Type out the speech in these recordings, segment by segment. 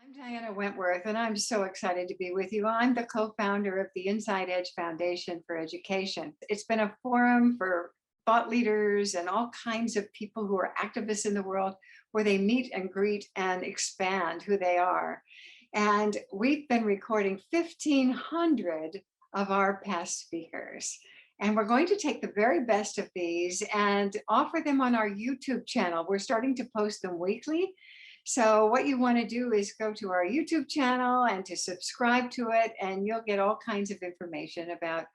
I'm Diana Wentworth, and I'm so excited to be with you. I'm the co-founder of the Inside Edge Foundation for Education. It's been a forum for thought leaders and all kinds of people who are activists in the world where they meet and greet and expand who they are. And we've been recording 1,500 of our past speakers. And we're going to take the very best of these and offer them on our YouTube channel. We're starting to post them weekly. So what you want to do is go to our YouTube channel and to subscribe to it, and you'll get all kinds of information about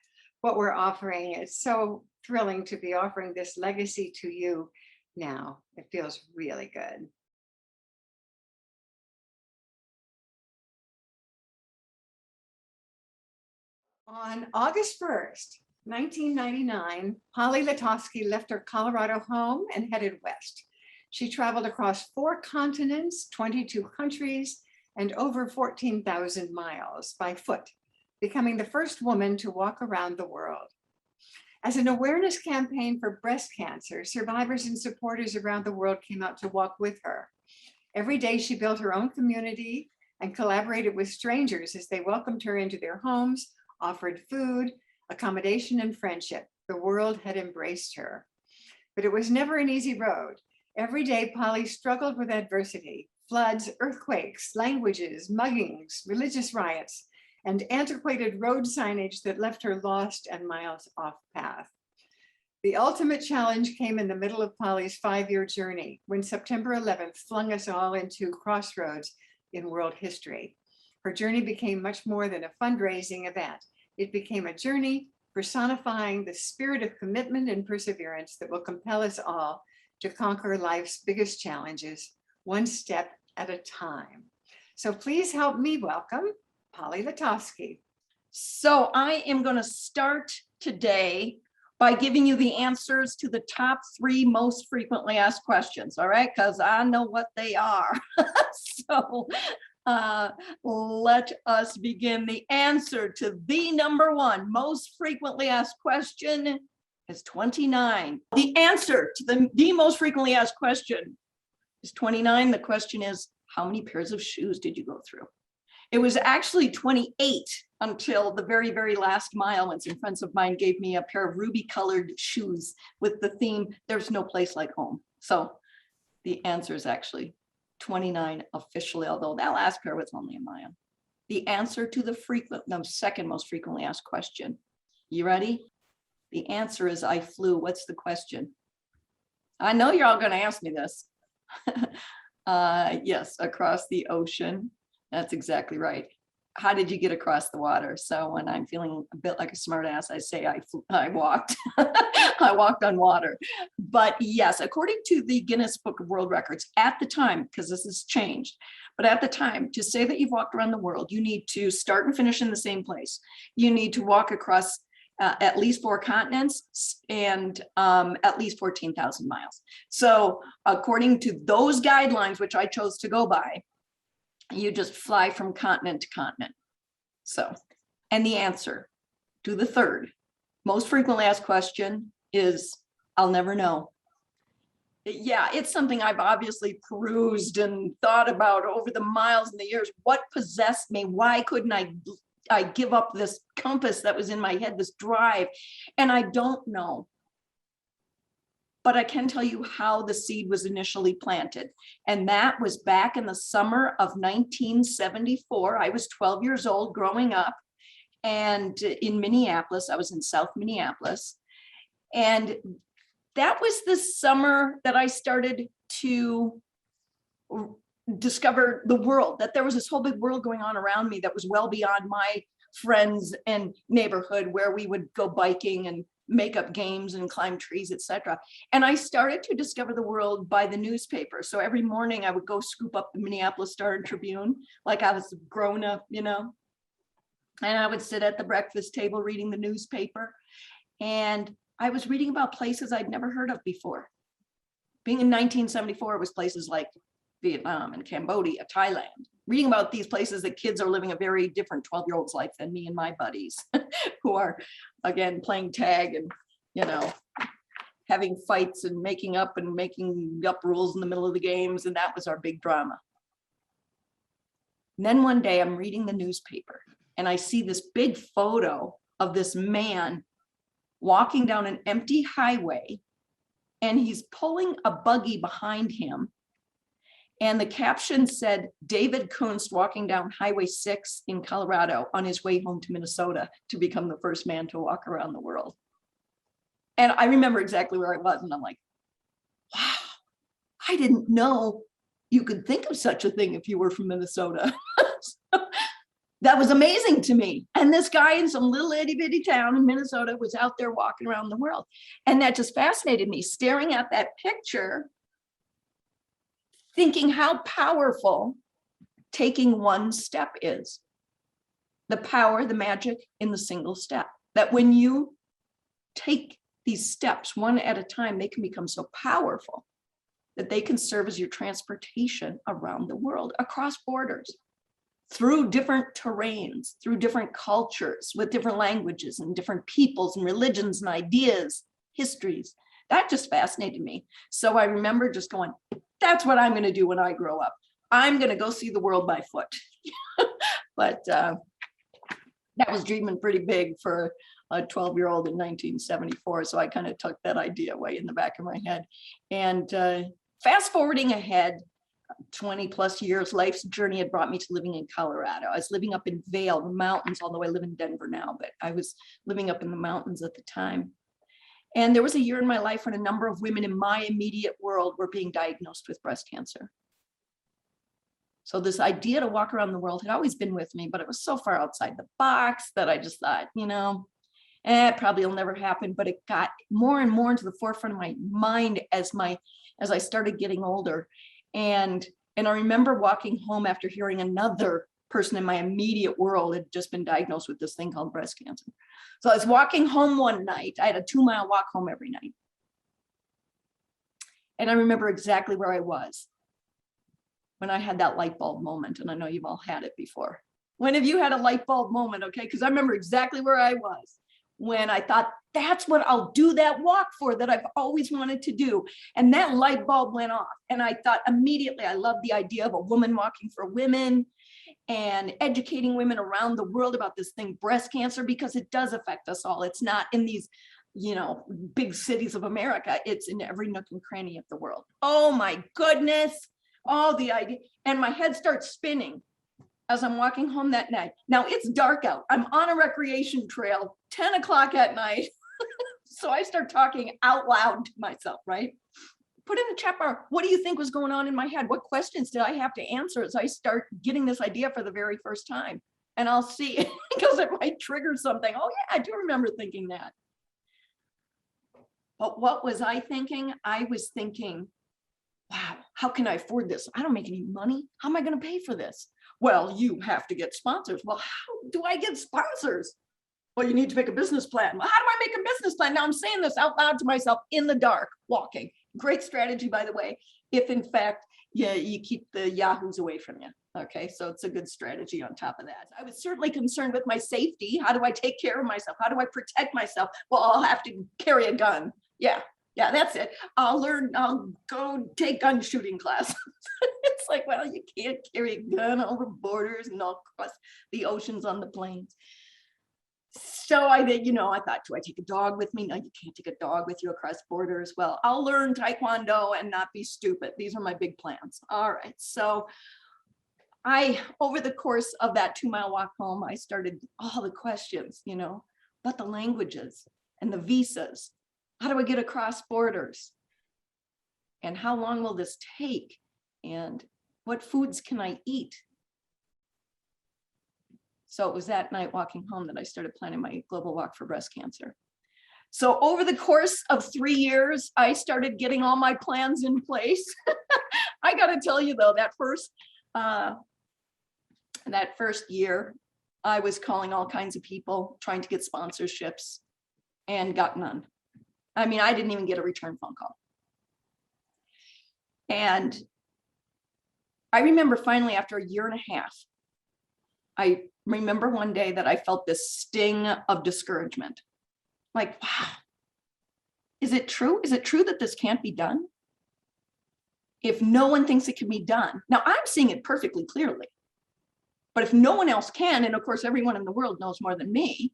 what we're offering. It's so thrilling to be offering this legacy to you now. It feels really good. On August 1st, 1999, Polly Letofsky left her Colorado home and headed west. She traveled across 4 continents, 22 countries, and over 14,000 miles by foot, becoming the first woman to walk around the world. As an awareness campaign for breast cancer, survivors and supporters around the world came out to walk with her. Every day she built her own community and collaborated with strangers as they welcomed her into their homes, offered food, accommodation, and friendship. The world had embraced her. But it was never an easy road. Every day, Polly struggled with adversity: floods, earthquakes, languages, muggings, religious riots, and antiquated road signage that left her lost and miles off path. The ultimate challenge came in the middle of Polly's 5-year journey, when September 11th flung us all into crossroads in world history. Her journey became much more than a fundraising event. It became a journey personifying the spirit of commitment and perseverance that will compel us all to conquer life's biggest challenges, one step at a time. So please help me welcome Polly Letofsky. So I am going to start today by giving you the answers to the top 3 most frequently asked questions, all right? Because I know what they are. So let us begin. The answer to the number 1 most frequently asked question is 29. The answer to the most frequently asked question is 29. The question is, how many pairs of shoes did you go through? It was actually 28 until the very, very last mile when some friends of mine gave me a pair of ruby colored shoes with the theme, "There's no place like home." So the answer is actually 29 officially, although that last pair was only a mile. The answer to the second most frequently asked question. You ready? The answer is I flew. What's the question? I know you're all going to ask me this. Yes, across the ocean. That's exactly right. How did you get across the water? So when I'm feeling a bit like a smart ass, I say I walked. I walked on water. But yes, according to the Guinness Book of World Records at the time, because this has changed, but at the time, to say that you've walked around the world, you need to start and finish in the same place. You need to walk across at least 4 continents and at least 14,000 miles. So according to those guidelines, which I chose to go by, you just fly from continent to continent. So, and the answer to the third most frequently asked question is, I'll never know. Yeah, it's something I've obviously perused and thought about over the miles and the years. What possessed me? Why couldn't I give up this compass that was in my head, this drive? And I don't know. But I can tell you how the seed was initially planted. And that was back in the summer of 1974. I was 12 years old growing up, and in Minneapolis. I was in South Minneapolis. And that was the summer that I started to discover the world, that there was this whole big world going on around me that was well beyond my friends and neighborhood, where we would go biking and make up games and climb trees, etc. And I started to discover the world by the newspaper. So every morning I would go scoop up the Minneapolis Star and Tribune like I was grown up, you know, and I would sit at the breakfast table reading the newspaper. And I was reading about places I'd never heard of before. Being in 1974, it was places like Vietnam and Cambodia, Thailand, reading about these places that kids are living a very different 12-year-old's life than me and my buddies who are, again, playing tag and, you know, having fights and making up rules in the middle of the games. And that was our big drama. And then one day I'm reading the newspaper and I see this big photo of this man walking down an empty highway, and he's pulling a buggy behind him. And the caption said, David Kunst walking down Highway 6 in Colorado on his way home to Minnesota to become the first man to walk around the world. And I remember exactly where I was. And I'm like, wow, I didn't know you could think of such a thing if you were from Minnesota. So, that was amazing to me. And this guy in some little itty bitty town in Minnesota was out there walking around the world. And that just fascinated me, staring at that picture, thinking how powerful taking one step is. The power, the magic in the single step. That when you take these steps one at a time, they can become so powerful that they can serve as your transportation around the world, across borders, through different terrains, through different cultures, with different languages and different peoples and religions and ideas, histories. That just fascinated me. So I remember just going, that's what I'm going to do when I grow up. I'm going to go see the world by foot. But that was dreaming pretty big for a 12-year-old in 1974. So I kind of tucked that idea away in the back of my head. And fast forwarding ahead, 20 plus years, life's journey had brought me to living in Colorado. I was living up in Vail, the mountains, although I live in Denver now, but I was living up in the mountains at the time. And there was a year in my life when a number of women in my immediate world were being diagnosed with breast cancer. So this idea to walk around the world had always been with me, but it was so far outside the box that I just thought, it probably will never happen. But it got more and more into the forefront of my mind as I started getting older. And I remember walking home after hearing another person in my immediate world had just been diagnosed with this thing called breast cancer. So I was walking home one night. I had a 2-mile walk home every night. And I remember exactly where I was when I had that light bulb moment. And I know you've all had it before. When have you had a light bulb moment? Okay, because I remember exactly where I was when I thought, that's what I'll do that walk for, that I've always wanted to do. And that light bulb went off. And I thought immediately, I love the idea of a woman walking for women and educating women around the world about this thing, breast cancer, because it does affect us all. It's not in these, big cities of America. It's in every nook and cranny of the world. Oh my goodness. All the idea. And my head starts spinning as I'm walking home that night. Now it's dark out. I'm on a recreation trail, 10 o'clock at night. So I start talking out loud to myself, right? Put in the chat bar, what do you think was going on in my head? What questions did I have to answer as I start getting this idea for the very first time? And I'll see, because it might trigger something. Oh yeah, I do remember thinking that. But what was I thinking? I was thinking, wow, how can I afford this? I don't make any money. How am I going to pay for this? Well, you have to get sponsors. Well, how do I get sponsors? Well, you need to make a business plan. Well, how do I make a business plan? Now I'm saying this out loud to myself in the dark, walking. Great strategy, by the way, if in fact, you keep the yahoos away from you. Okay, so it's a good strategy on top of that. I was certainly concerned with my safety. How do I take care of myself? How do I protect myself? Well, I'll have to carry a gun. Yeah, that's it. I'll go take gun shooting classes. It's like, well, you can't carry a gun over borders and all across the oceans on the plains. So I thought, do I take a dog with me? No, you can't take a dog with you across borders. Well, I'll learn Taekwondo and not be stupid. These are my big plans. All right. So over the course of that 2-mile walk home, I started all the questions, about the languages and the visas. How do I get across borders? And how long will this take? And what foods can I eat? So it was that night walking home that I started planning my global walk for breast cancer. So over the course of 3 years, I started getting all my plans in place. I got to tell you though, that first year, I was calling all kinds of people, trying to get sponsorships, and got none. I mean, I didn't even get a return phone call. And I remember finally, after a year and a half, I remember one day that I felt this sting of discouragement. Like, wow, is it true? Is it true that this can't be done? If no one thinks it can be done. Now I'm seeing it perfectly clearly. But if no one else can, and of course, everyone in the world knows more than me,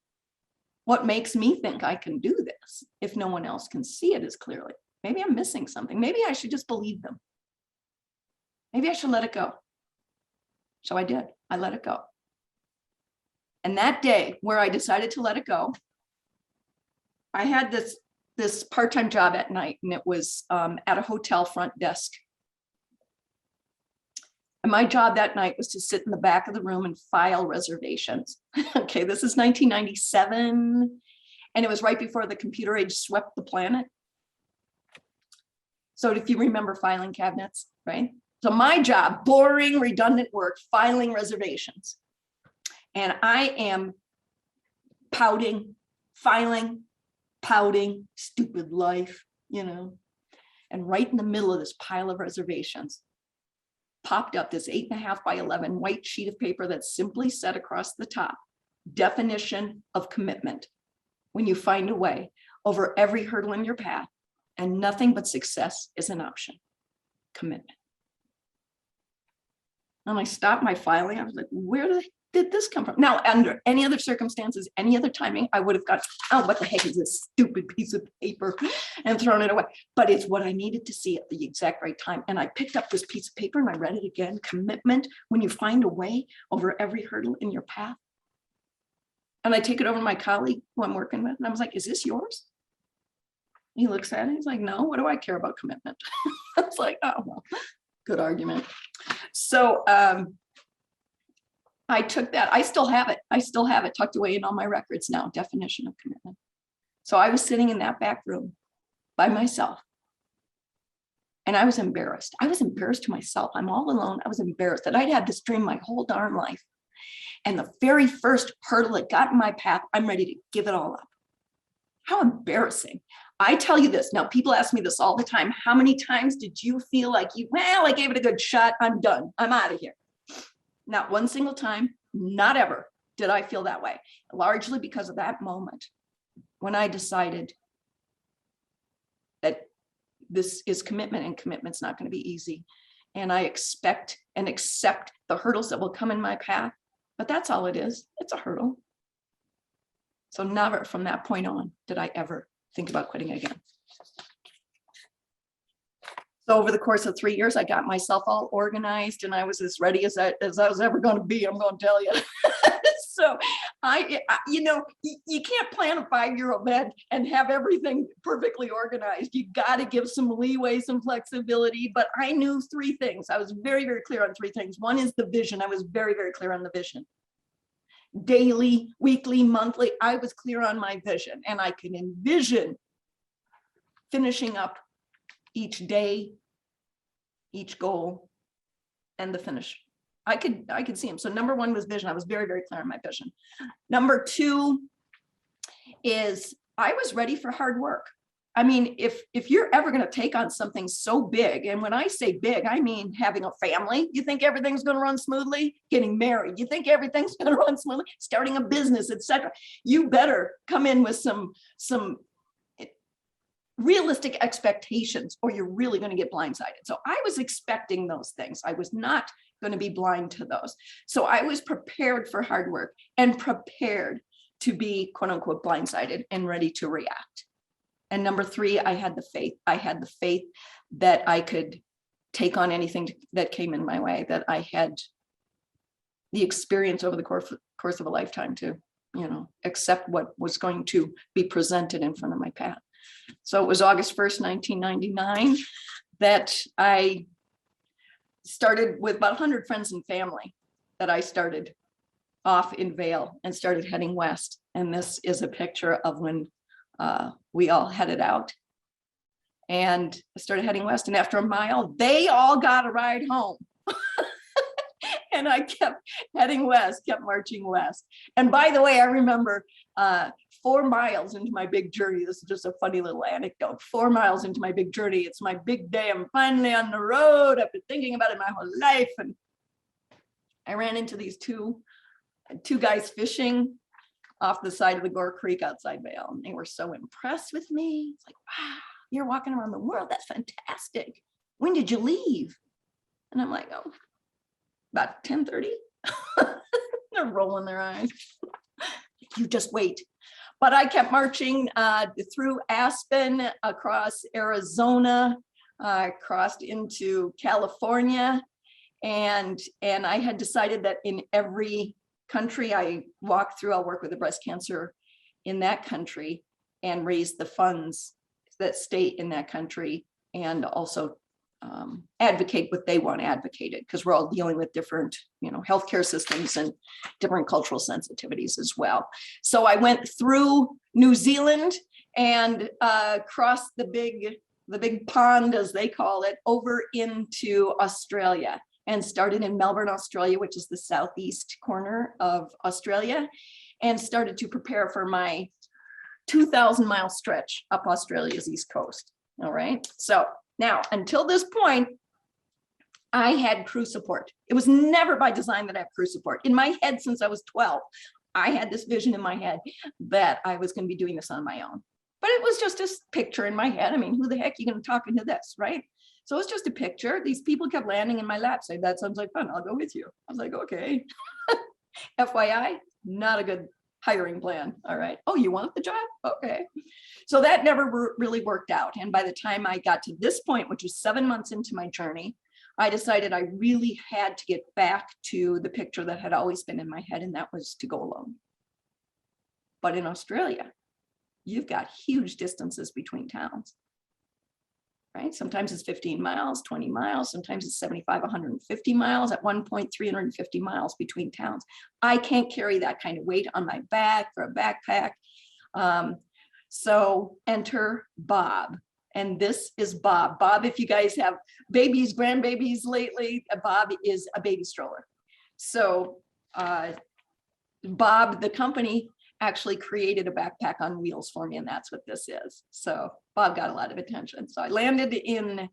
what makes me think I can do this if no one else can see it as clearly? Maybe I'm missing something. Maybe I should just believe them. Maybe I should let it go. So I did. I let it go. And that day where I decided to let it go, I had this part-time job at night, and it was at a hotel front desk. And my job that night was to sit in the back of the room and file reservations. Okay, this is 1997, and it was right before the computer age swept the planet. So if you remember filing cabinets, right? So my job, boring, redundant work, filing reservations. And I am pouting, filing, pouting, stupid life, you know. And right in the middle of this pile of reservations, popped up this 8.5 by 11 white sheet of paper that simply said across the top, definition of commitment. When you find a way over every hurdle in your path, and nothing but success is an option. Commitment. And I stopped my filing. I was like, where did this come from? Now, under any other circumstances, any other timing, I would have got, oh, what the heck is this stupid piece of paper, and thrown it away. But it's what I needed to see at the exact right time. And I picked up this piece of paper and I read it again. Commitment, when you find a way over every hurdle in your path. And I take it over to my colleague who I'm working with, and I was like, is this yours? He looks at it, he's like, no, what do I care about commitment? I was like, oh, well, good argument. So I took that, I still have it tucked away in all my records now, definition of commitment. So I was sitting in that back room by myself, and I was embarrassed. I was embarrassed to myself. I'm all alone. I was embarrassed that I'd had this dream my whole darn life. And the very first hurdle that got in my path, I'm ready to give it all up. How embarrassing. I tell you this, now people ask me this all the time. How many times did you feel like well, I gave it a good shot. I'm done. I'm out of here. Not one single time, not ever did I feel that way. Largely because of that moment when I decided that this is commitment, and commitment's not going to be easy. And I expect and accept the hurdles that will come in my path. But that's all it is. It's a hurdle. So never from that point on did I ever think about quitting again. So over the course of 3 years, I got myself all organized, and I was as ready as I was ever going to be, I'm going to tell you. So you can't plan a 5-year-old bed and have everything perfectly organized. You got to give some leeway, some flexibility. But I knew 3 things. I was very, very clear on 3 things. One is the vision. I was very, very clear on the vision. Daily, weekly, monthly, I was clear on my vision, and I can envision finishing up each day, each goal, and the finish. I could see him. So number 1 was vision. I was very, very clear on my vision. Number 2 is I was ready for hard work. I mean, if you're ever going to take on something so big, and when I say big, I mean having a family, you think everything's going to run smoothly? Getting married, you think everything's going to run smoothly? Starting a business, etc. You better come in with some realistic expectations, or you're really going to get blindsided. So I was expecting those things. I was not going to be blind to those. So I was prepared for hard work and prepared to be, quote unquote, blindsided and ready to react. And number 3, I had the faith. I had the faith that I could take on anything that came in my way, that I had the experience over the course of a lifetime to, accept what was going to be presented in front of my path. So it was August 1st, 1999, that I started with about 100 friends and family, that I started off in Vail and started heading west. And this is a picture of when we all headed out, and I started heading west. And after a mile, they all got a ride home. And I kept heading west, kept marching west. And by the way, I remember 4 miles into my big journey, this is just a funny little anecdote, 4 miles into my big journey, it's my big day, I'm finally on the road, I've been thinking about it my whole life. And I ran into these two guys fishing off the side of the Gore Creek outside Vail. And they were so impressed with me. It's like, wow, you're walking around the world. That's fantastic. When did you leave? And I'm like, oh, about 10:30. They're rolling their eyes. You just wait. But I kept marching through Aspen, across Arizona, crossed into California, and I had decided that in every country I walked through, I'll work with the breast cancer in that country and raise the funds that state in that country, and also advocate what they want advocated, because we're all dealing with different, healthcare systems and different cultural sensitivities as well. So I went through New Zealand and crossed the big pond, as they call it, over into Australia, and started in Melbourne, Australia, which is the southeast corner of Australia, and started to prepare for my 2,000-mile stretch up Australia's east coast. All right. So now, until this point, I had crew support. It was never by design that I have crew support. In my head, since I was 12, I had this vision in my head that I was going to be doing this on my own. But it was just a picture in my head. I mean, who the heck are you going to talk into this, right? So it was just a picture. These people kept landing in my lap, saying, that sounds like fun, I'll go with you. I was like, okay. FYI, not a good hiring plan. All right. Oh, you want the job? Okay. So that never really worked out. And by the time I got to this point, which was 7 months into my journey, I decided I really had to get back to the picture that had always been in my head, and that was to go alone. But in Australia, you've got huge distances between towns, right? Sometimes it's 15 miles, 20 miles, sometimes it's 75, 150 miles, at one point, 350 miles between towns. I can't carry that kind of weight on my back for a backpack. So enter Bob. And this is Bob. Bob, if you guys have babies, grandbabies lately, Bob is a baby stroller. So Bob, the company, actually created a backpack on wheels for me, and that's what this is. So Bob got a lot of attention. So I landed in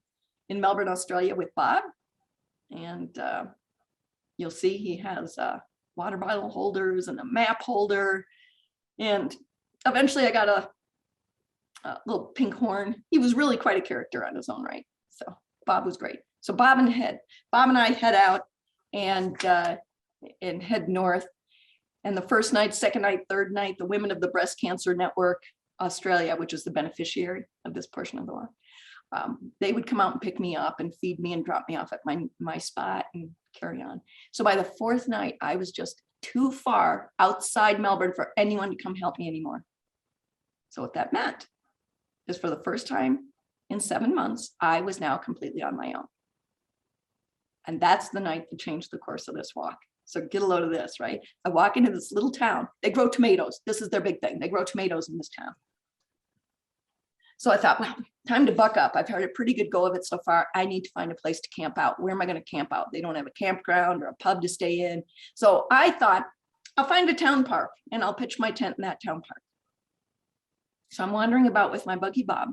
Melbourne, Australia with Bob, and you'll see he has water bottle holders and a map holder. And eventually I got a little pink horn. He was really quite a character on his own right. So Bob was great. So Bob and I head out and head north. And the first night, second night, third night, the Women of the Breast Cancer Network Australia, which is the beneficiary of this portion of the law, they would come out and pick me up and feed me and drop me off at my spot and carry on. So by the fourth night, I was just too far outside Melbourne for anyone to come help me anymore. So what that meant is, for the first time in 7 months, I was now completely on my own. And that's the night that changed the course of this walk. So get a load of this, right? I walk into this little town. They grow tomatoes. This is their big thing. They grow tomatoes in this town. So I thought, well, time to buck up. I've heard a pretty good go of it so far. I need to find a place to camp out. Where am I going to camp out? They don't have a campground or a pub to stay in. So I thought, I'll find a town park and I'll pitch my tent in that town park. So I'm wandering about with my buggy Bob.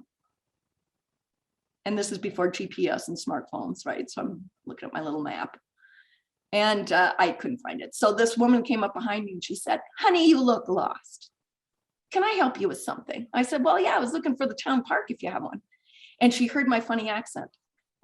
And this is before GPS and smartphones, right? So I'm looking at my little map. And I couldn't find it. So this woman came up behind me and she said, honey, you look lost. Can I help you with something? I said, well, yeah, I was looking for the town park if you have one. And she heard my funny accent.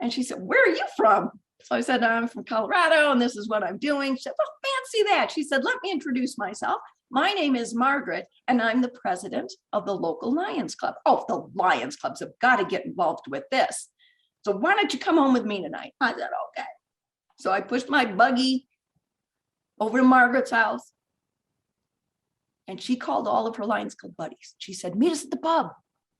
And she said, where are you from? So I said, I'm from Colorado and this is what I'm doing. She said, well, fancy that. She said, let me introduce myself. My name is Margaret and I'm the president of the local Lions Club. Oh, the Lions Clubs have got to get involved with this. So why don't you come home with me tonight? I said, okay. So I pushed my buggy over to Margaret's house. And she called all of her Lions Club buddies. She said, meet us at the pub.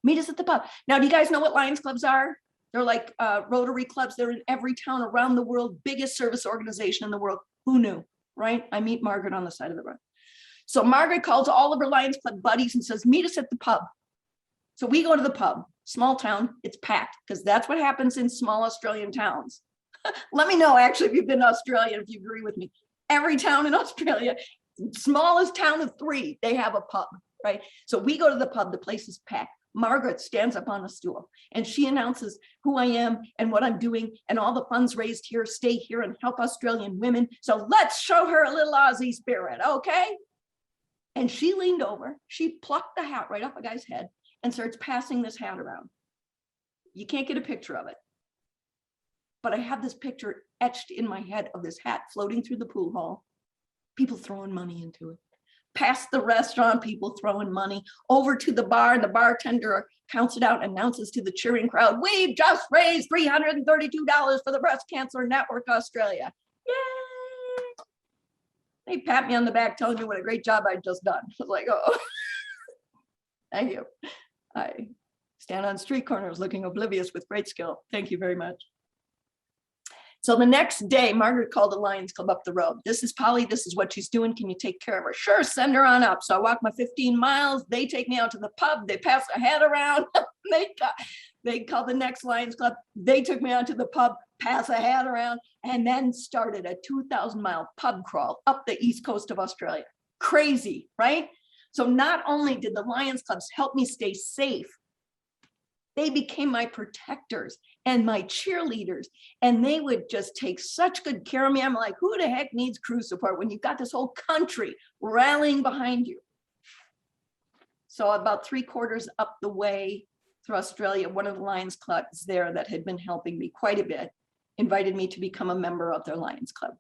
Meet us at the pub. Now, do you guys know what Lions Clubs are? They're like Rotary clubs. They're in every town around the world, biggest service organization in the world. Who knew, right? I meet Margaret on the side of the road. So Margaret calls all of her Lions Club buddies and says, meet us at the pub. So we go to the pub, small town, it's packed, because that's what happens in small Australian towns. Let me know, actually, if you've been to Australia, if you agree with me. Every town in Australia, smallest town of 3, they have a pub, right? So we go to the pub, the place is packed. Margaret stands up on a stool and she announces who I am and what I'm doing, and all the funds raised here stay here and help Australian women. So let's show her a little Aussie spirit, okay? And she leaned over, she plucked the hat right off a guy's head and starts passing this hat around. You can't get a picture of it, but I have this picture etched in my head of this hat floating through the pool hall people throwing money into it. Past the restaurant, people throwing money over to the bar, and the bartender counts it out and announces to the cheering crowd, "We've just raised $332 for the Breast Cancer Network Australia." Yay! They pat me on the back telling me what a great job I'd just done. I was like, oh, thank you. I stand on street corners looking oblivious with great skill. Thank you very much. So the next day, Margaret called the Lions Club up the road. "This is Polly. This is what she's doing. Can you take care of her?" "Sure, send her on up." So I walk my 15 miles. They take me out to the pub. They pass a hat around. They called the next Lions Club. They took me out to the pub, pass a hat around, and then started a 2,000-mile pub crawl up the east coast of Australia. Crazy, right? So not only did the Lions Clubs help me stay safe, they became my protectors and my cheerleaders, and they would just take such good care of me. I'm like, who the heck needs crew support when you've got this whole country rallying behind you? So about 3/4 up the way through Australia, one of the Lions Clubs there that had been helping me quite a bit invited me to become a member of their Lions Club.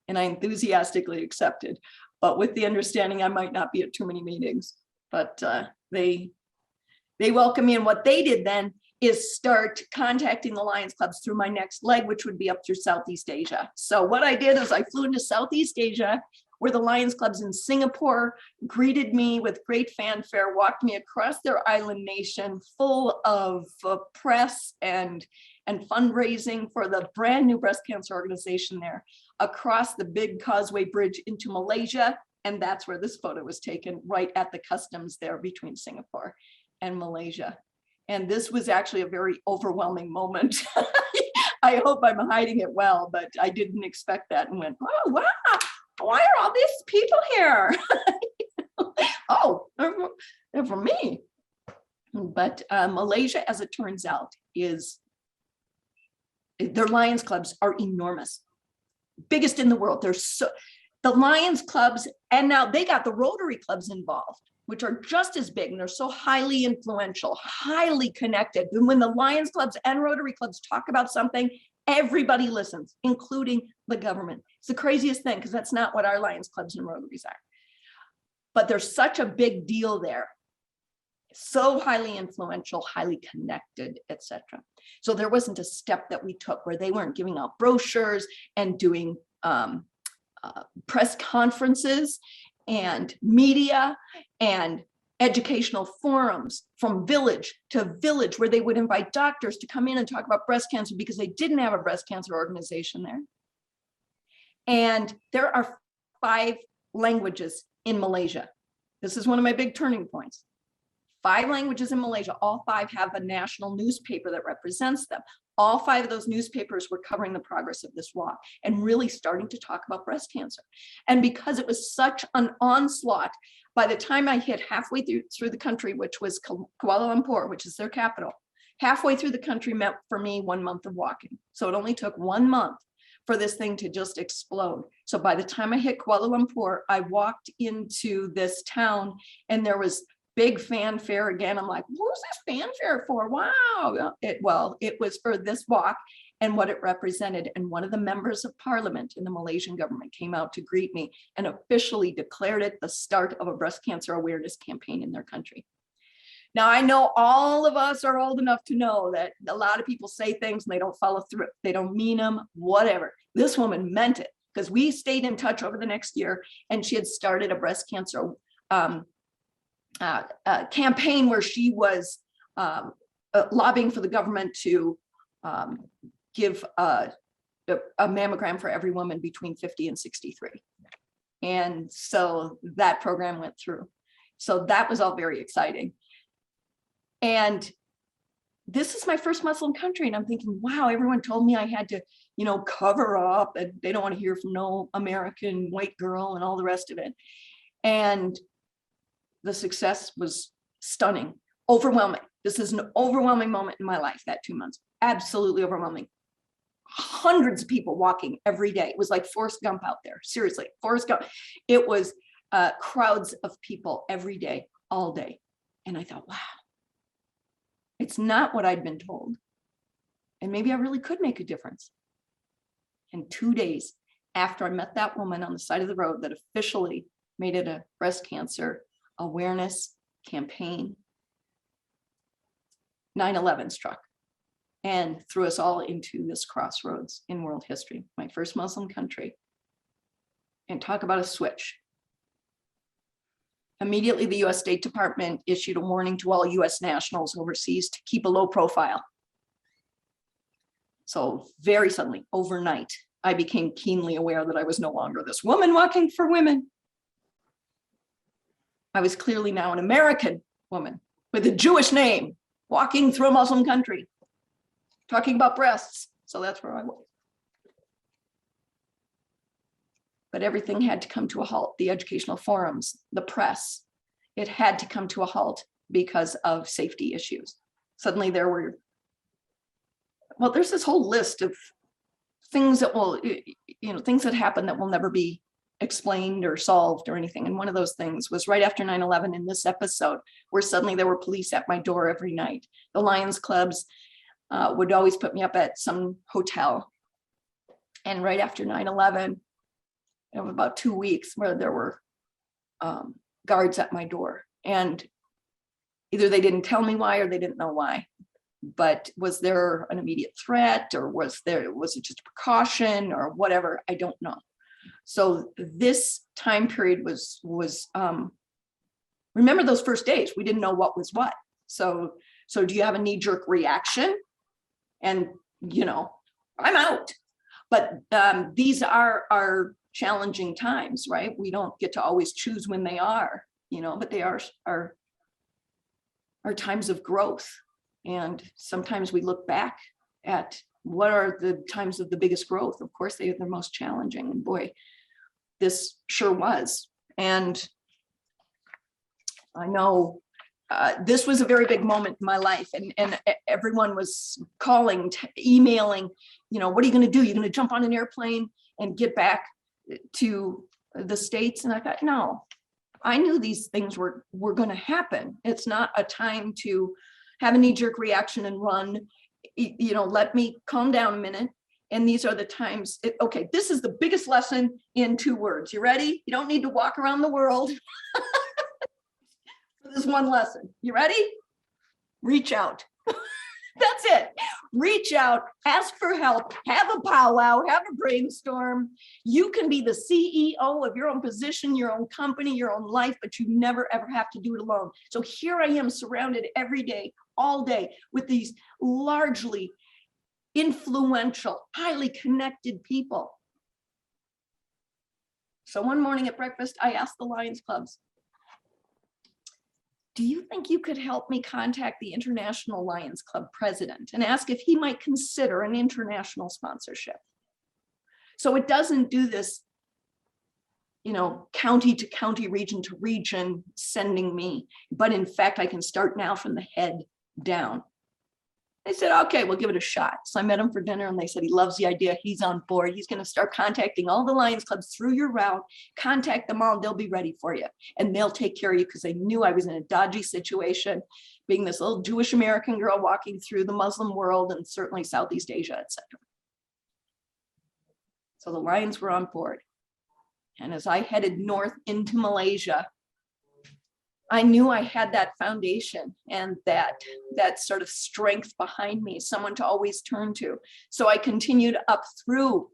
And I enthusiastically accepted, but with the understanding I might not be at too many meetings. But they welcomed me, and what they did then is start contacting the Lions Clubs through my next leg, which would be up through Southeast Asia. So what I did is I flew into Southeast Asia, where the Lions Clubs in Singapore greeted me with great fanfare, walked me across their island nation full of press and fundraising for the brand new breast cancer organization there, across the big Causeway Bridge into Malaysia. And that's where this photo was taken, right at the customs there between Singapore and Malaysia. And this was actually a very overwhelming moment. I hope I'm hiding it well, but I didn't expect that and went, oh, wow, why are all these people here? Oh, they're for me. But Malaysia, as it turns out, their Lions Clubs are enormous. Biggest in the world. The Lions Clubs, and now they got the Rotary Clubs involved, which are just as big, and they're so highly influential, highly connected. And when the Lions Clubs and Rotary Clubs talk about something, everybody listens, including the government. It's the craziest thing, because that's not what our Lions Clubs and Rotaries are. But there's such a big deal there. So highly influential, highly connected, etc. So there wasn't a step that we took where they weren't giving out brochures and doing press conferences and media and educational forums from village to village, where they would invite doctors to come in and talk about breast cancer, because they didn't have a breast cancer organization there. And there are 5 languages in Malaysia. This is one of my big turning points. 5 languages in Malaysia. All 5 have a national newspaper that represents them. All 5 of those newspapers were covering the progress of this walk and really starting to talk about breast cancer. And because it was such an onslaught, by the time I hit halfway through the country, which was Kuala Lumpur, which is their capital, halfway through the country meant for me 1 month of walking. So it only took 1 month for this thing to just explode. So by the time I hit Kuala Lumpur, I walked into this town and there was big fanfare again. I'm like, who's this fanfare for? Wow. It was for this walk and what it represented. And one of the members of parliament in the Malaysian government came out to greet me and officially declared it the start of a breast cancer awareness campaign in their country. Now, I know all of us are old enough to know that a lot of people say things and they don't follow through. They don't mean them, whatever. This woman meant it, because we stayed in touch over the next year, and she had started a breast cancer campaign where she was lobbying for the government to give a mammogram for every woman between 50 and 63. And so that program went through. So that was all very exciting. And this is my first Muslim country. And I'm thinking, wow, everyone told me I had to, cover up, and they don't want to hear from no American white girl and all the rest of it. And the success was stunning, overwhelming. This is an overwhelming moment in my life, that 2 months, absolutely overwhelming. Hundreds of people walking every day. It was like Forrest Gump out there, seriously, Forrest Gump. It was crowds of people every day, all day. And I thought, wow, it's not what I'd been told. And maybe I really could make a difference. In 2 days, after I met that woman on the side of the road that officially made it a breast cancer awareness campaign, 9/11 struck and threw us all into this crossroads in world history, my first Muslim country. And talk about a switch. Immediately, the US State Department issued a warning to all US nationals overseas to keep a low profile. So very suddenly, overnight, I became keenly aware that I was no longer this woman walking for women. I was clearly now an American woman with a Jewish name, walking through a Muslim country, talking about breasts. So that's where I was. But everything had to come to a halt. The educational forums, the press, it had to come to a halt because of safety issues. Suddenly there were, well, there's this whole list of things that will, things that happen that will never be explained or solved or anything. And one of those things was right after 9/11 in this episode, where suddenly there were police at my door every night. The Lions clubs would always put me up at some hotel. And right after 9/11, it was about 2 weeks where there were guards at my door. And either they didn't tell me why or they didn't know why. But was there an immediate threat, or was it just a precaution or whatever? I don't know. So this time period was remember those first days, we didn't know what was what. So do you have a knee-jerk reaction? And I'm out. But these are our challenging times, right? We don't get to always choose when they are, but they are times of growth. And sometimes we look back at what are the times of the biggest growth. Of course, they are the most challenging. And boy, this sure was. And I know this was a very big moment in my life. And everyone was calling, emailing, what are you going to do? You're going to jump on an airplane and get back to the States? And I thought, no, I knew these things were going to happen. It's not a time to have a knee-jerk reaction and run. Let me calm down a minute. And these are the times. Okay, this is the biggest lesson in 2 words. You ready? You don't need to walk around the world for this one lesson. You ready? Reach out. That's it. Reach out, ask for help, have a powwow, have a brainstorm. You can be the CEO of your own position, your own company, your own life, but you never ever have to do it alone. So here I am, surrounded every day, all day, with these largely influential, highly connected people. So one morning at breakfast, I asked the Lions clubs, do you think you could help me contact the International Lions Club president and ask if he might consider an international sponsorship? So it doesn't do this, county to county, region to region, sending me, but in fact, I can start now from the head down. They said, okay, we'll give it a shot. So I met him for dinner and they said, he loves the idea. He's on board. He's going to start contacting all the Lions clubs through your route, contact them all, and they'll be ready for you. And they'll take care of you, because they knew I was in a dodgy situation, being this little Jewish American girl walking through the Muslim world and certainly Southeast Asia, etc. So the Lions were on board. And as I headed north into Malaysia, I knew I had that foundation and that sort of strength behind me, someone to always turn to. So I continued up through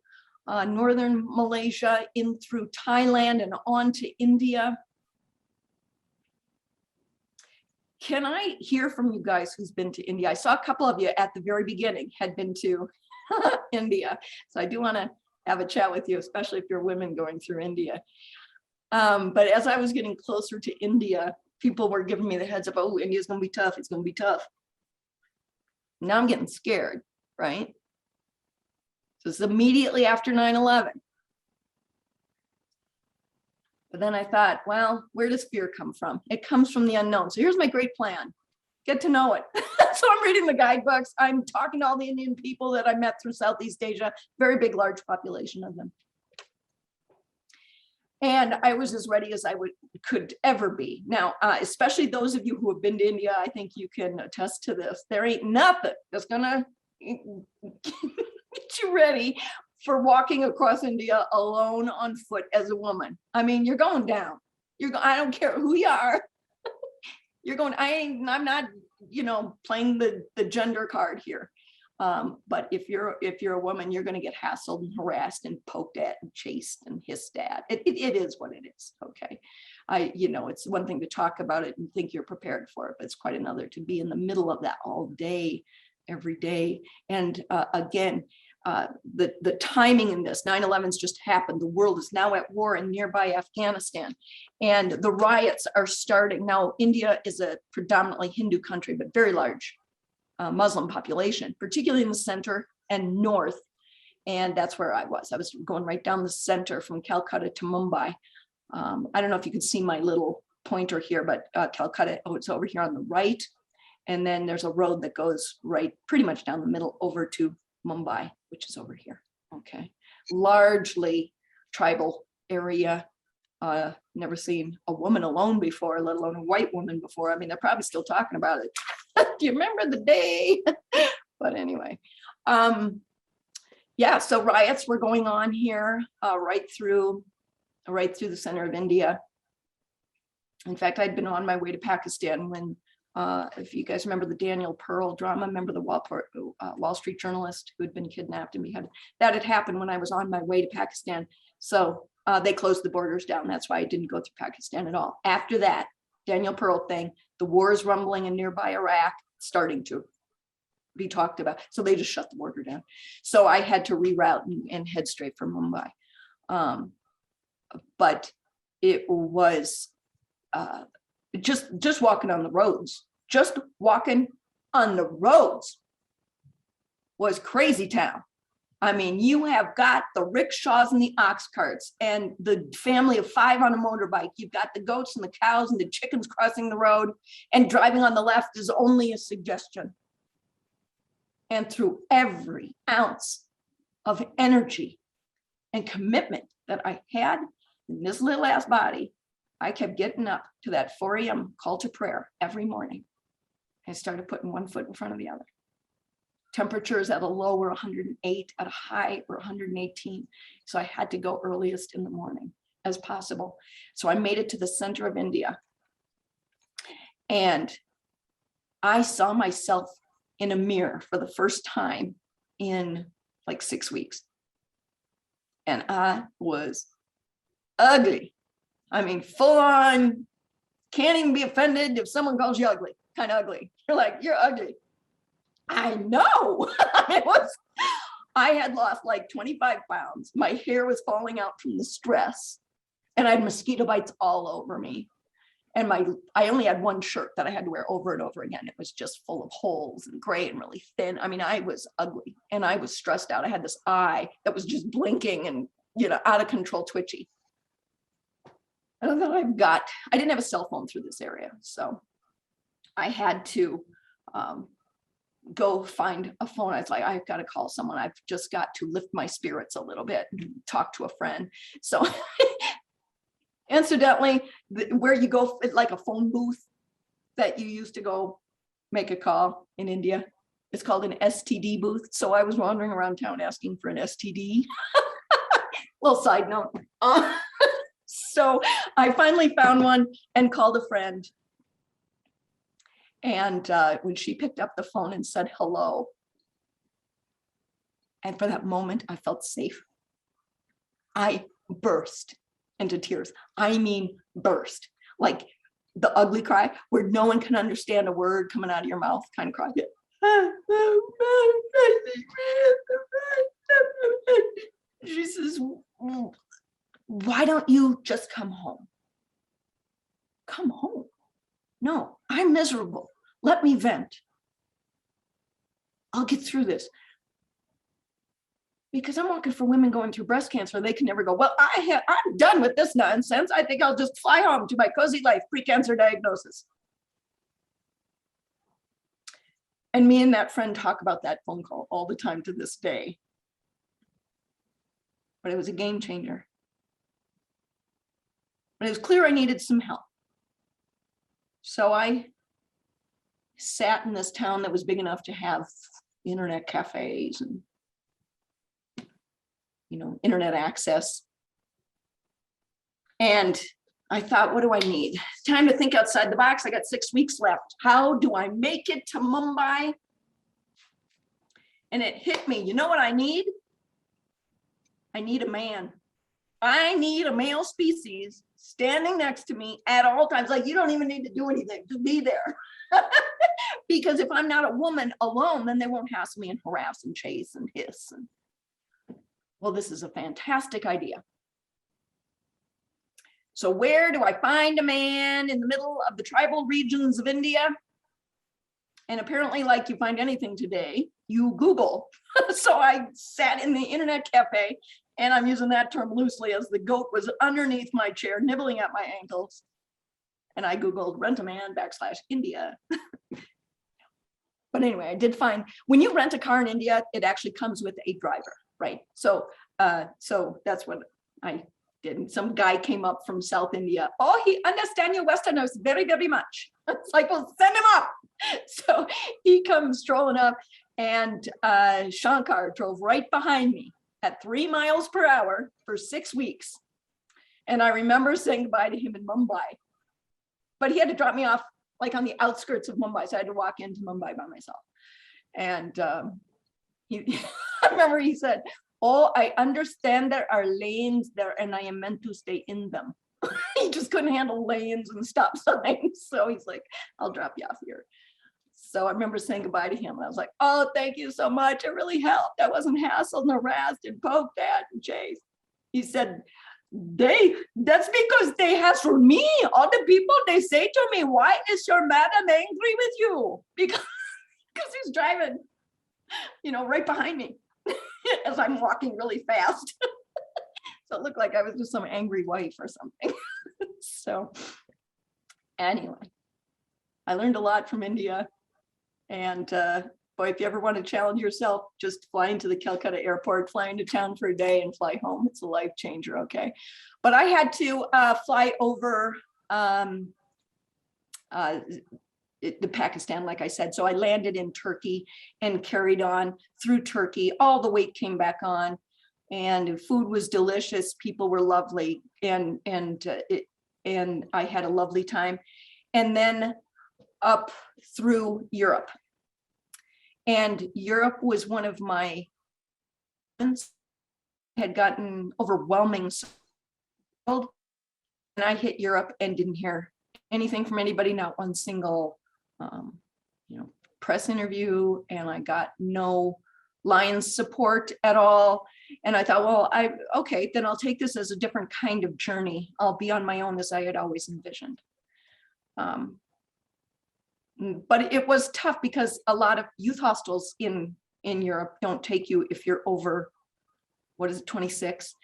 northern Malaysia, in through Thailand and on to India. Can I hear from you guys who's been to India? I saw a couple of you at the very beginning had been to India. So I do want to have a chat with you, especially if you're women going through India. But as I was getting closer to India, people were giving me the heads up, oh, India's going to be tough. It's going to be tough. Now I'm getting scared, right? So it's immediately after 9/11. But then I thought, well, where does fear come from? It comes from the unknown. So here's my great plan. Get to know it. So I'm reading the guidebooks. I'm talking to all the Indian people that I met through Southeast Asia, very big, large population of them. And I was as ready as I could ever be. Now, especially those of you who have been to India, I think you can attest to this. There ain't nothing that's gonna get you ready for walking across India alone on foot as a woman. I mean, you're going down. I don't care who you are. You're going, I'm not, playing the gender card here. But if you're a woman, you're going to get hassled and harassed and poked at and chased and hissed at. It is what it is. Okay. It's one thing to talk about it and think you're prepared for it, but it's quite another to be in the middle of that all day, every day. And again, the timing in this, 9/11's just happened. The world is now at war in nearby Afghanistan, and the riots are starting. Now, India is a predominantly Hindu country, but very large Muslim population, particularly in the center and north. And that's where I was. I was going right down the center from Calcutta to Mumbai. I don't know if you can see my little pointer here, but Calcutta, it's over here on the right. And then there's a road that goes right pretty much down the middle over to Mumbai, which is over here. Okay. Largely tribal area. Never seen a woman alone before, let alone a white woman before. I mean, they're probably still talking about it. Do you remember the day? But anyway, yeah, so riots were going on here right through the center of India. In fact, I'd been on my way to Pakistan when, if you guys remember the Daniel Pearl drama, remember the Wall Street journalist who had been kidnapped and beheaded? That had happened when I was on my way to Pakistan. So they closed the borders down. That's why I didn't go through Pakistan at all. After that, Daniel Pearl thing, the war is rumbling in nearby Iraq, starting to be talked about. So they just shut the border down. So I had to reroute and head straight for Mumbai. But it was just walking on the roads, was crazy town. I mean, you have got the rickshaws and the ox carts and the family of 5 on a motorbike. You've got the goats and the cows and the chickens crossing the road, and driving on the left is only a suggestion. And through every ounce of energy and commitment that I had in this little ass body, I kept getting up to that 4 a.m. call to prayer every morning. I started putting one foot in front of the other. Temperatures at a low were 108, at a high were 118. So I had to go earliest in the morning as possible. So I made it to the center of India. And I saw myself in a mirror for the first time in like 6 weeks. And I was ugly. I mean, full on, can't even be offended if someone calls you ugly, kind of ugly. You're like, you're ugly. I know. I had lost like 25 pounds. My hair was falling out from the stress, and I had mosquito bites all over me. And I only had one shirt that I had to wear over and over again. It was just full of holes and gray and really thin. I mean, I was ugly and I was stressed out. I had this eye that was just blinking and, out of control, twitchy. And then I didn't have a cell phone through this area. So I had to go find a phone. I was like, I've got to call someone. I've just got to lift my spirits a little bit and talk to a friend. So incidentally, where you go, like a phone booth that you used to go make a call in India, it's called an STD booth. So I was wandering around town asking for an STD. Little side note. So I finally found one and called a friend. And when she picked up the phone and said hello, and for that moment, I felt safe. I burst into tears. I mean, burst. Like the ugly cry where no one can understand a word coming out of your mouth kind of cry. She says, why don't you just come home? Come home? No, I'm miserable. Let me vent. I'll get through this. Because I'm working for women going through breast cancer. They can never go, well, I'm done with this nonsense. I think I'll just fly home to my cozy life, pre-cancer diagnosis. And me and that friend talk about that phone call all the time to this day. But it was a game changer. But it was clear I needed some help. So I sat in this town that was big enough to have internet cafes and internet access. And I thought, what do I need? Time to think outside the box. I got 6 weeks left. How do I make it to Mumbai? And it hit me. You know what I need? I need a man. I need a male species standing next to me at all times. Like, you don't even need to do anything to be there. Because if I'm not a woman alone, then they won't hassle me and harass and chase and hiss. And, well, this is a fantastic idea. So where do I find a man in the middle of the tribal regions of India? And apparently, like you find anything today, you Google. So I sat in the internet cafe, and I'm using that term loosely, as the goat was underneath my chair, nibbling at my ankles. And I Googled rent a man /India. But anyway, I did find, when you rent a car in India, it actually comes with a driver, right? So that's what I did. And some guy came up from South India. Oh, he understands your Westerners very, very much. It's like, well, send him up. So he comes strolling up, and Shankar drove right behind me at 3 miles per hour for 6 weeks. And I remember saying goodbye to him in Mumbai. But he had to drop me off like on the outskirts of Mumbai. So I had to walk into Mumbai by myself. And I remember he said, oh, I understand there are lanes there and I am meant to stay in them. He just couldn't handle lanes and stop signs. So he's like, I'll drop you off here. So I remember saying goodbye to him. And I was like, oh, thank you so much. It really helped. I wasn't hassled and harassed and poked at and chased. He said, that's because they hassle me. All the people, they say to me, why is your madam angry with you? Because he's driving, right behind me as I'm walking really fast. So it looked like I was just some angry wife or something. So anyway, I learned a lot from India. And boy, if you ever want to challenge yourself, just fly into the Calcutta airport, fly into town for a day and fly home. It's a life changer, okay? But I had to fly over the Pakistan, like I said. So I landed in Turkey and carried on through Turkey. All the weight came back on, and food was delicious. People were lovely, and I had a lovely time. And then up through Europe. And Europe was one of my, had gotten overwhelming. And I hit Europe and didn't hear anything from anybody, not one single, press interview. And I got no Lions support at all. And I thought, well, okay, then I'll take this as a different kind of journey. I'll be on my own as I had always envisioned. But it was tough because a lot of youth hostels in Europe don't take you if you're over, 26?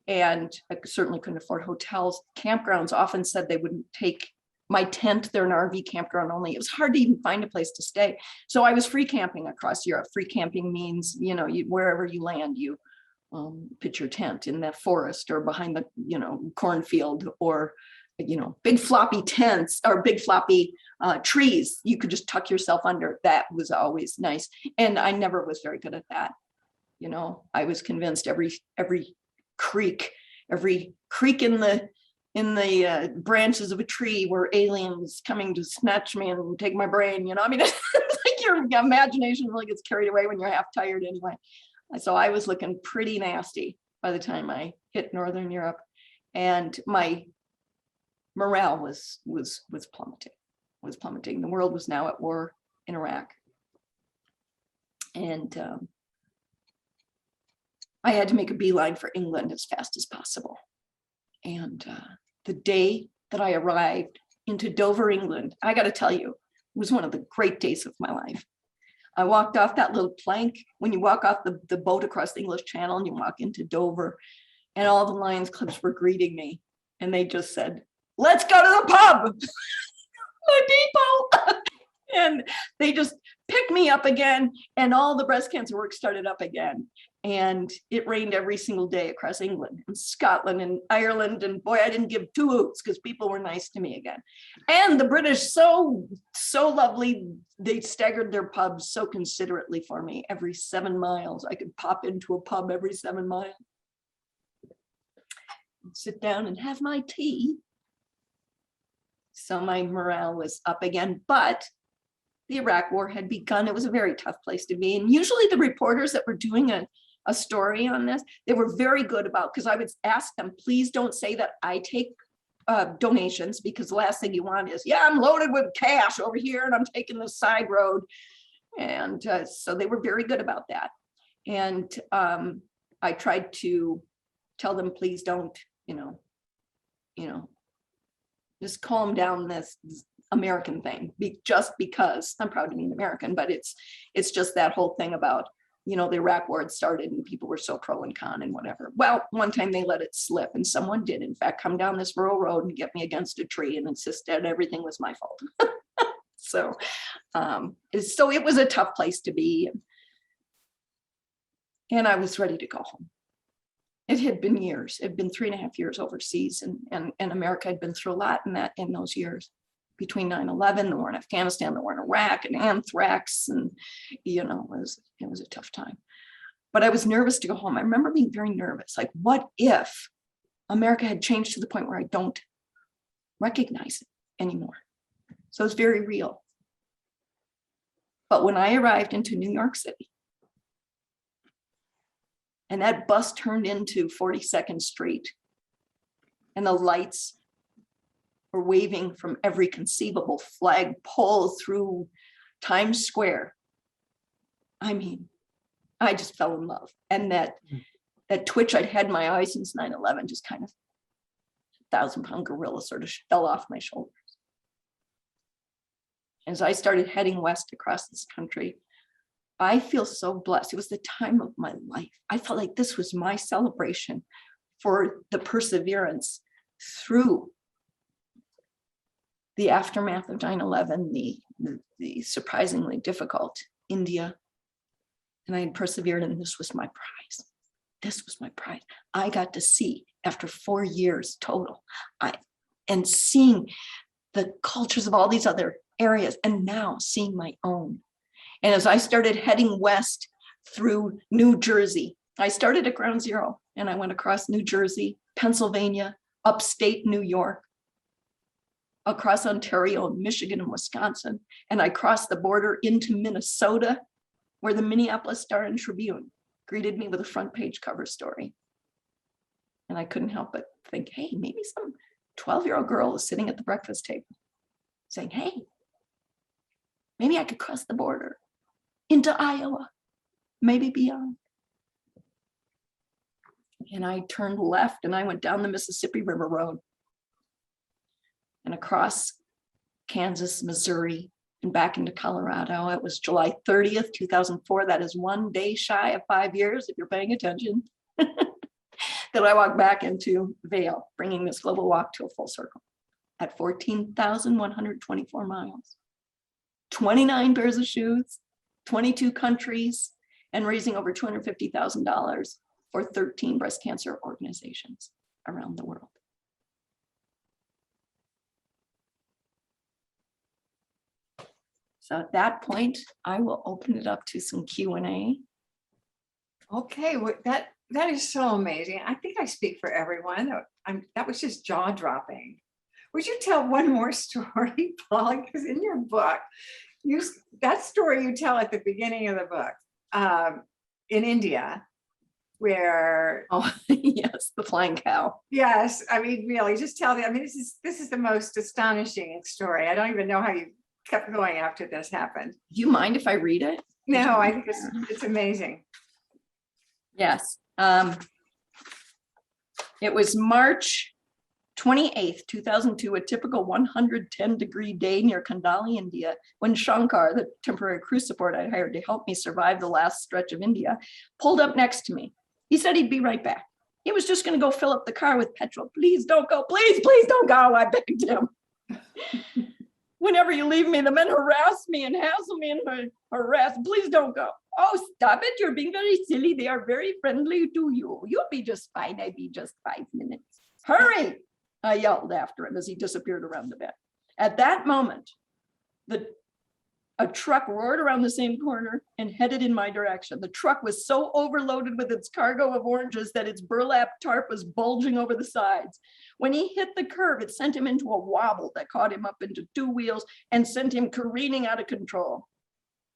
And I certainly couldn't afford hotels. Campgrounds often said they wouldn't take my tent. They're an RV campground only. It was hard to even find a place to stay. So I was free camping across Europe. Free camping means, wherever you land, you pitch your tent in the forest or behind the, cornfield, or big floppy tents or big floppy trees. You could just tuck yourself under. That was always nice. And I never was very good at that. I was convinced every creak in the branches of a tree were aliens coming to snatch me and take my brain. It's like your imagination really gets carried away when you're half tired anyway. So I was looking pretty nasty by the time I hit Northern Europe, and my morale was plummeting. The world was now at war in Iraq. And I had to make a beeline for England as fast as possible. And the day that I arrived into Dover, England, I got to tell you, was one of the great days of my life. I walked off that little plank. When you walk off the boat across the English Channel and you walk into Dover, and all the Lions clubs were greeting me, and they just said, "Let's go to the pub, my people." And they just picked me up again, and all the breast cancer work started up again. And it rained every single day across England and Scotland and Ireland. And boy, I didn't give two hoots because people were nice to me again. And the British, so lovely. They staggered their pubs so considerately for me. Every 7 miles, I could pop into a pub every 7 miles. sit down and have my tea. So my morale was up again, but the Iraq War had begun. It was a very tough place to be. And usually the reporters that were doing a story on this, they were very good about, because I would ask them, please don't say that I take donations, because the last thing you want is, yeah, I'm loaded with cash over here and I'm taking the side road. And so they were very good about that. And I tried to tell them, please don't, just calm down this American thing, just because I'm proud to be an American, but it's just that whole thing about, the Iraq War had started and people were so pro and con and whatever. Well, one time they let it slip, and someone did, in fact, come down this rural road and get me against a tree and insist that everything was my fault. So it was a tough place to be. And I was ready to go home. It had been years. It had been 3.5 years overseas, and America had been through a lot in those years. Between 9/11, the war in Afghanistan, the war in Iraq, and anthrax, and it was a tough time. But I was nervous to go home. I remember being very nervous. Like, what if America had changed to the point where I don't recognize it anymore? So it's very real. But when I arrived into New York City, and that bus turned into 42nd Street, and the lights were waving from every conceivable flagpole through Times Square. I mean, I just fell in love. And that twitch I'd had in my eyes since 9/11 just kind of, 1,000-pound gorilla sort of fell off my shoulders. As I started heading west across this country, I feel so blessed. It was the time of my life. I felt like this was my celebration for the perseverance through the aftermath of 9/11, the surprisingly difficult India. And I had persevered, and this was my prize. This was my prize. I got to see, after 4 years total, and seeing the cultures of all these other areas, and now seeing my own. And as I started heading west through New Jersey, I started at ground zero, and I went across New Jersey, Pennsylvania, upstate New York, across Ontario, Michigan, and Wisconsin. And I crossed the border into Minnesota, where the Minneapolis Star and Tribune greeted me with a front page cover story. And I couldn't help but think, hey, maybe some 12-year-old girl is sitting at the breakfast table saying, hey, maybe I could cross the border into Iowa, maybe beyond. And I turned left and I went down the Mississippi River Road and across Kansas, Missouri, and back into Colorado. It was July 30th, 2004. That is 1 day shy of 5 years, if you're paying attention, that I walked back into Vail, bringing this global walk to a full circle at 14,124 miles, 29 pairs of shoes, 22 countries, and raising over $250,000 for 13 breast cancer organizations around the world. So at that point, I will open it up to some Q&A. Okay, well, that is so amazing. I think I speak for everyone. That was just jaw-dropping. Would you tell one more story, Paul? Because in your book, that story you tell at the beginning of the book, in India, where yes, the flying cow. Yes, I mean, really, just tell them. I mean, this is the most astonishing story. I don't even know how you kept going after this happened. Do you mind if I read it? No, I think it's amazing. Yes. It was March 28th, 2002, a typical 110-degree day near Kandali, India, when Shankar, the temporary crew support I hired to help me survive the last stretch of India, pulled up next to me. He said he'd be right back. He was just going to go fill up the car with petrol. Please don't go. Please, please don't go. I begged him. Whenever you leave me, the men harass me and hassle me and harass. Please don't go. Oh, stop it. You're being very silly. They are very friendly to you. You'll be just fine. I'll be just 5 minutes. Hurry, I yelled after him as he disappeared around the bend. At that moment, a A truck roared around the same corner and headed in my direction. The truck was so overloaded with its cargo of oranges that its burlap tarp was bulging over the sides. When he hit the curb, it sent him into a wobble that caught him up into two wheels and sent him careening out of control.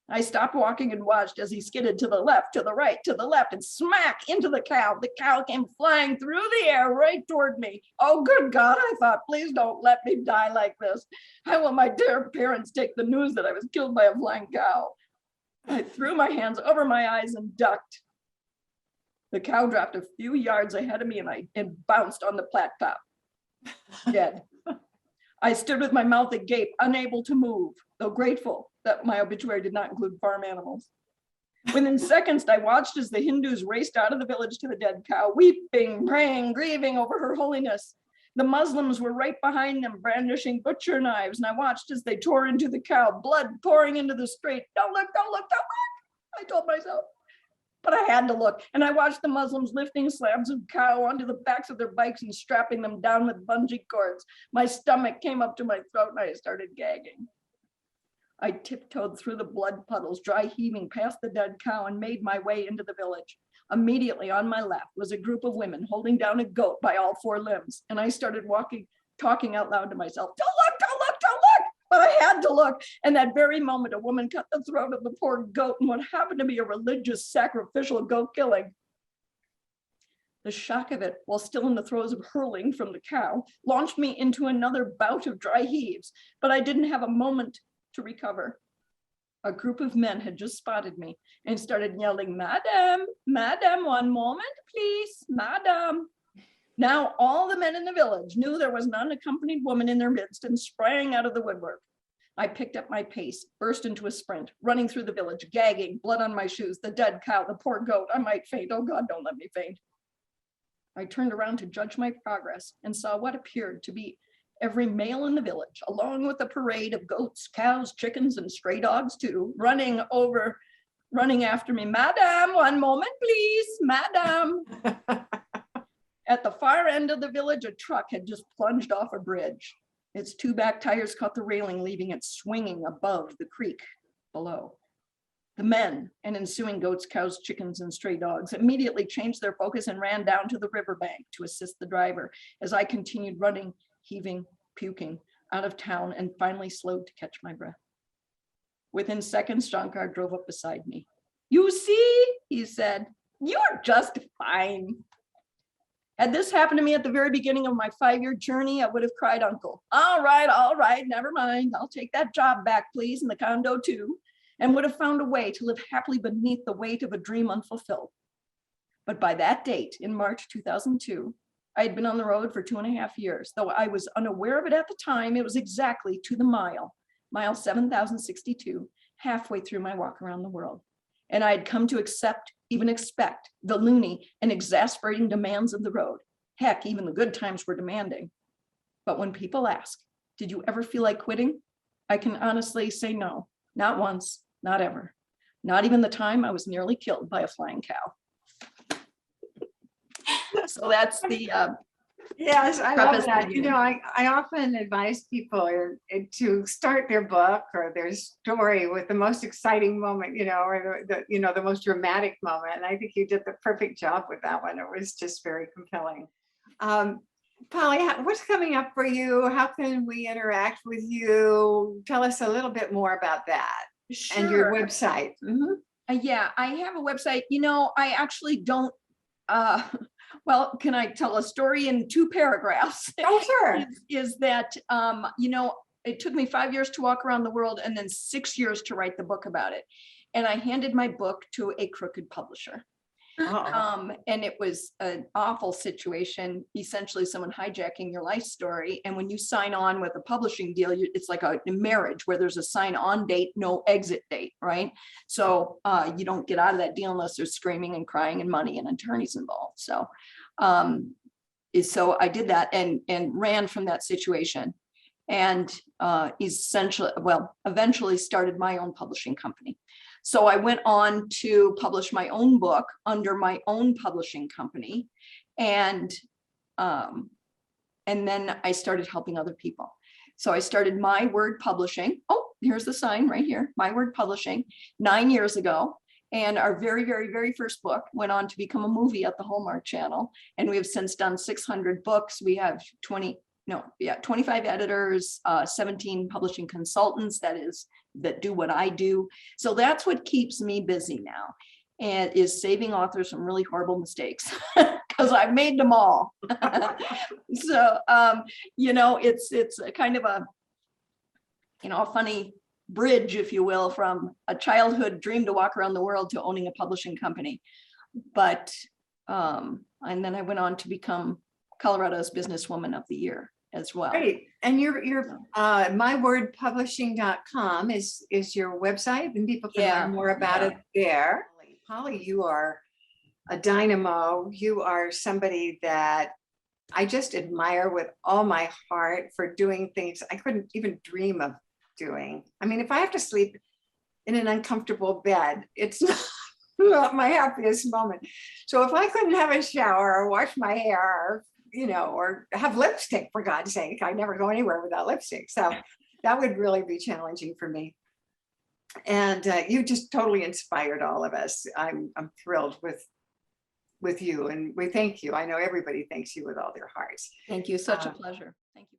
I stopped walking and watched as he skidded to the left, to the right, to the left, and smack into the cow. The cow came flying through the air right toward me. Oh, good God, I thought, please don't let me die like this. How will my dear parents take the news that I was killed by a flying cow? I threw my hands over my eyes and ducked. The cow dropped a few yards ahead of me and bounced on the flat top, dead. I stood with my mouth agape, unable to move, though grateful that my obituary did not include farm animals. Within seconds, I watched as the Hindus raced out of the village to the dead cow, weeping, praying, grieving over her holiness. The Muslims were right behind them, brandishing butcher knives, and I watched as they tore into the cow, blood pouring into the street. Don't look, don't look, don't look, I told myself. But I had to look, and I watched the Muslims lifting slabs of cow onto the backs of their bikes and strapping them down with bungee cords. My stomach came up to my throat and I started gagging. I tiptoed through the blood puddles, dry heaving past the dead cow, and made my way into the village. Immediately on my left was a group of women holding down a goat by all four limbs, and I started walking, talking out loud to myself, don't look, don't look, don't look. But I had to look, and that very moment, a woman cut the throat of the poor goat in what happened to be a religious sacrificial goat killing. The shock of it, while still in the throes of hurling from the cow, launched me into another bout of dry heaves, but I didn't have a moment to recover. A group of men had just spotted me and started yelling, Madam, Madam, one moment, please, Madam. Now all the men in the village knew there was an unaccompanied woman in their midst and sprang out of the woodwork. I picked up my pace, burst into a sprint, running through the village, gagging, blood on my shoes, the dead cow, the poor goat. I might faint. Oh God, don't let me faint. I turned around to judge my progress and saw what appeared to be every male in the village, along with a parade of goats, cows, chickens, and stray dogs too, running after me. Madam, one moment, please, Madam. At the far end of the village, a truck had just plunged off a bridge. Its two back tires caught the railing, leaving it swinging above the creek below. The men and ensuing goats, cows, chickens, and stray dogs immediately changed their focus and ran down to the riverbank to assist the driver as I continued running, heaving, puking out of town, and finally slowed to catch my breath. Within seconds, Shankar drove up beside me. You see, he said, you're just fine. Had this happened to me at the very beginning of my 5-year journey, I would have cried uncle. All right, never mind. I'll take that job back, please, and the condo too, and would have found a way to live happily beneath the weight of a dream unfulfilled. But by that date, in March 2002, I had been on the road for 2.5 years. Though I was unaware of it at the time, it was exactly to the mile 7,062, halfway through my walk around the world. And I had come to accept, even expect, the loony and exasperating demands of the road. Heck, even the good times were demanding. But when people ask, did you ever feel like quitting? I can honestly say no, not once, not ever. Not even the time I was nearly killed by a flying cow. So that's the Yes, I love preface that. for You you. know, I often advise people to start their book or their story with the most exciting moment, you know, or the most dramatic moment. And I think you did the perfect job with that one. It was just very compelling. Polly, what's coming up for you? How can we interact with you? Tell us a little bit more about that and your Sure. website. Mhm. Yeah, I have a website. You know, I actually don't, well, can I tell a story in 2 paragraphs? Oh, sure. Is that, you know, it took me 5 years to walk around the world and then 6 years to write the book about it. And I handed my book to a crooked publisher. Uh-oh. And it was an awful situation, essentially someone hijacking your life story. And when you sign on with a publishing deal, it's like a marriage where there's a sign on date, no exit date, right? So you don't get out of that deal unless there's screaming and crying and money and attorneys involved. So I did that and ran from that situation and eventually started my own publishing company. So I went on to publish my own book under my own publishing company. And then I started helping other people. So I started My Word Publishing. Oh, here's the sign right here, My Word Publishing, 9 years ago. And our very, very, very first book went on to become a movie at the Hallmark Channel. And we have since done 600 books. We have 25 editors, 17 publishing consultants that do what I do. So that's what keeps me busy now, and is saving authors from really horrible mistakes, because I've made them all. So, it's a kind of a funny bridge, if you will, from a childhood dream to walk around the world to owning a publishing company. But, and then I went on to become Colorado's Businesswoman of the Year as well. Great. And your mywordpublishing.com is your website, and people can learn more about it there. Holly, you are a dynamo. You are somebody that I just admire with all my heart for doing things I couldn't even dream of doing. I mean, if I have to sleep in an uncomfortable bed, it's not my happiest moment. So if I couldn't have a shower or wash my hair, or have lipstick, for God's sake, I never go anywhere without lipstick. So that would really be challenging for me. And you just totally inspired all of us. I'm thrilled with you, and we thank you. I know everybody thanks you with all their hearts. Thank you. Such a pleasure. Thank you.